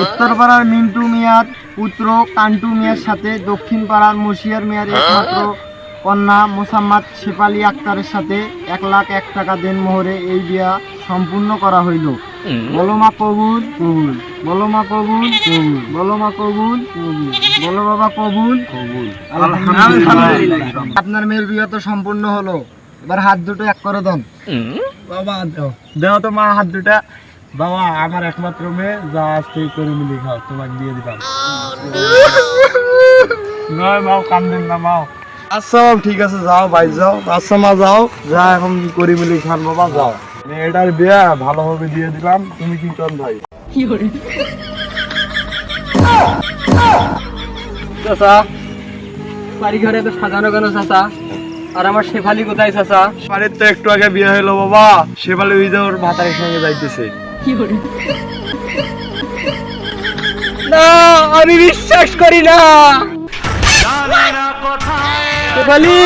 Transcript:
উত্তর পাড়ার মিন্টু মিয়ার পুত্র কান্টু মিয়ার সাথে দক্ষিণ পাড়ার মশিয়ার মিয়ার একমাত্র কন্যা মোসাম্মদ শেফালি আক্তারের সাথে 1,01,000 টাকা দেনমোহরে এই বিয়া সম্পূর্ণ করা হইল। বলো মা কবুল কবুল, বলো মা কবুল কবুল, বলো মা কবুল কবুল, বলো বাবা কবুল কবুল। আলহামদুলিল্লাহ। আপনার মেয়ের বিয়ে তো সম্পূর্ণ হলো, এবার হাত দুটো এক করে দেন। বাবা দাও তো মা হাত দুটা। বাবা আমার একমাত্র মেয়ে, যা আজকে করে মিলি খাও, তোমাকে দিয়ে দিলাম। নয় মাও কান্দেন না মাও। আচ্ছা ঠিক আছে যাও ভাই যাও। আচ্ছা মা যাও, যা এখন করি মিলি খান বাবা যাও। মেয়েটার বিয়ে ভালোভাবে দিয়ে দিলাম, তুমি কি চান ভাই? চাচা বাড়ি ঘরে তো সাজানো কেন চাচা? আর আমার শেফালি কোথায় চাচা? বাড়ির তো একটু আগে বিয়ে হলো বাবা, শেফালি ওই যে ওর ভাতারের সঙ্গে যাইতেছে। না আমি বিশ্বাস করি না। শেফালি